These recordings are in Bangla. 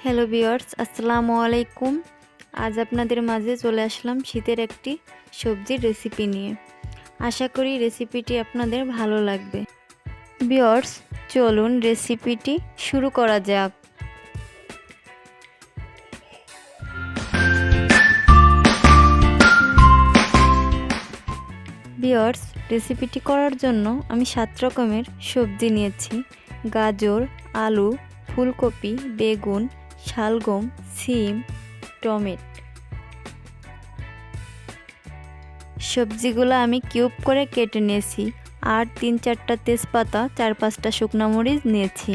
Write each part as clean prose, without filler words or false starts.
হ্যালো ভিউয়ার্স, আসসালামু আলাইকুম। আজ আপনাদের মাঝে চলে আসলাম শীতের একটি সবজির রেসিপি নিয়ে। আশা করি রেসিপিটি আপনাদের ভালো লাগবে। ভিউয়ার্স, চলুন রেসিপিটি শুরু করা যাক। ভিউয়ার্স, রেসিপিটি করার জন্য আমি 7 রকমের সবজি নিয়েছি: গাজর, আলু, ফুলকপি, বেগুন, শালগম, সিম, টমেটো। সবজিগুলো আমি কিউব করে কেটে নিয়েছি। আর 3-4টা তেজপাতা, 4-5টা শুকনো মরিচ নিয়েছি।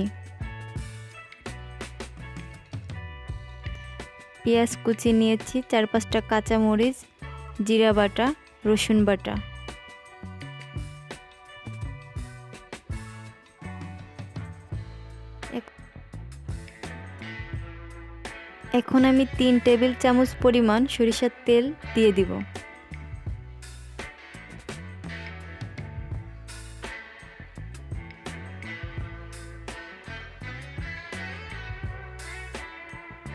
পেঁয়াজ কুচি নিয়েছি, 4-5টা কাঁচা মরিচ, জিরা বাটা, রসুন বাটা। এখন আমি 3 টেবিল চামচ পরিমাণ সরিষার তেল দিয়ে দিব।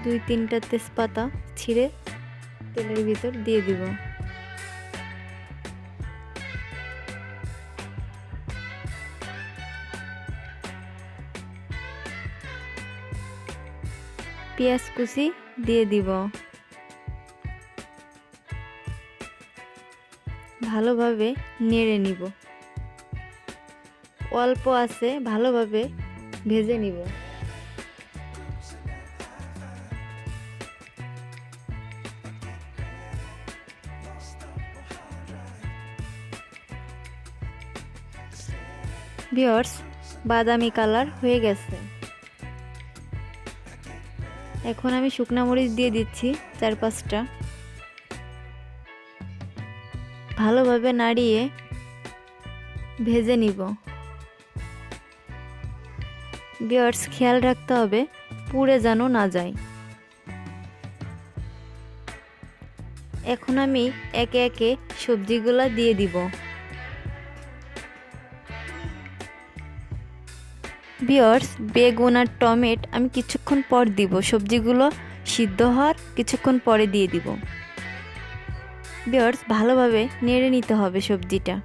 দুই 3টা তেজপাতা ছিঁড়ে তেলের ভিতর দিয়ে দিব। পেঁয়াজ কুচি দিয়ে দিব। ভালোভাবে নেড়ে নিব। অল্প আছে ভালোভাবে ভেজে নিব। ভিউয়ার্স, বাদামি কালার হয়ে গেছে। এখন আমি শুকনো মরিচ দিয়ে দিচ্ছি 4-5টা। ভালোভাবে নাড়িয়ে ভেজে নিব। ভিউয়ার্স, খেয়াল রাখতে হবে পুড়ে যেন না যায়। এখন আমি একে একে সবজিগুলো দিয়ে দিব। ভিউয়ার্স, বেগুন আর টমেটো আমি কিছুক্ষণ পর দিব। সবজিগুলো সিদ্ধ হওয়ার কিছুক্ষণ পরে দিয়ে দিব। ভিউয়ার্স, ভালোভাবে নেড়ে নিতে হবে সবজিটা।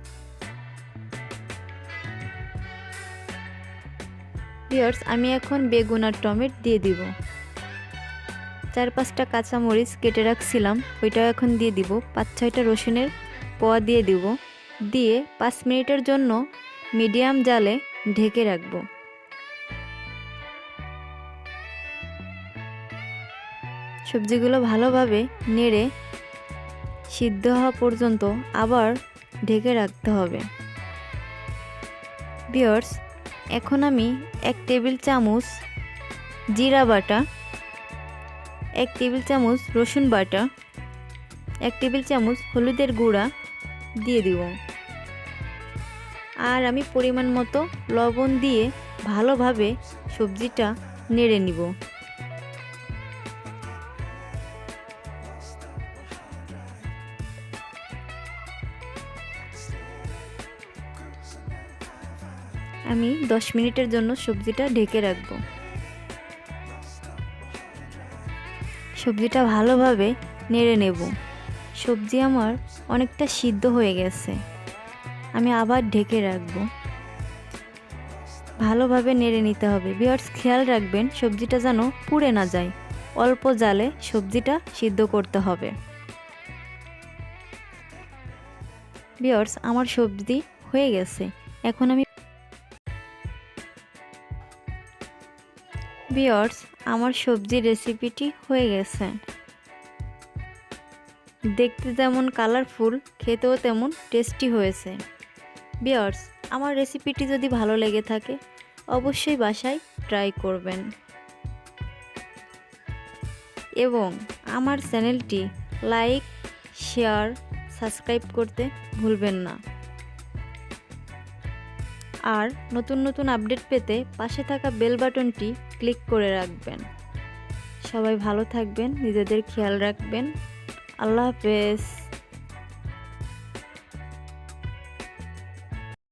ভিউয়ার্স, আমি এখন বেগুন আর টমেটো দিয়ে দিব। 4-5টা কাঁচা মরিচ কেটে রাখছিলাম, ওইটাও এখন দিয়ে দিব। 5-6টা রসুনের কোয়া দিয়ে দিব। দিয়ে 5 মিনিটের জন্য মিডিয়াম জালে ঢেকে রাখবো। সবজিগুলো ভালোভাবে নেড়ে সিদ্ধ হওয়া পর্যন্ত আবার ঢেকে রাখতে হবে। ভিউয়ার্স, এখন আমি 1 টেবিল চামচ জিরা বাটা, 1 টেবিল চামচ রসুন বাটা, 1 টেবিল চামচ হলুদের গুঁড়া দিয়ে দিব। আর আমি পরিমাণ মতো লবণ দিয়ে ভালোভাবে সবজিটা নেড়ে নিব। আমি 10 মিনিটের জন্য সবজিটা ঢেকে রাখবো। সবজিটা ভালোভাবে নেড়ে নেব। সবজি আমার অনেকটা সিদ্ধ হয়ে গেছে। আমি আবার ঢেকে রাখবো। ভালোভাবে নেড়ে নিতে হবে। ভিউয়ার্স, খেয়াল রাখবেন সবজিটা যেন পুড়ে না যায়। অল্প জালে সবজিটা সিদ্ধ করতে হবে। ভিউয়ার্স, আমার সবজি হয়ে গেছে। এখন আমি ভিউয়ার্স, আমার সবজির রেসিপিটি হয়ে গেছে। দেখতে যেমন কালারফুল, খেতেও তেমন টেস্টি হয়েছে। ভিউয়ার্স, আমার রেসিপিটি যদি ভালো লেগে থাকে অবশ্যই বাসায় ট্রাই করবেন এবং আমার চ্যানেলটি লাইক, শেয়ার, সাবস্ক্রাইব করতে ভুলবেন না। আর নতুন নতুন আপডেট পেতে পাশে থাকা বেল বাটনটি ক্লিক করে রাখবেন। সবাই ভালো থাকবেন, নিজেদের খেয়াল রাখবেন। আল্লাহ হাফেজ।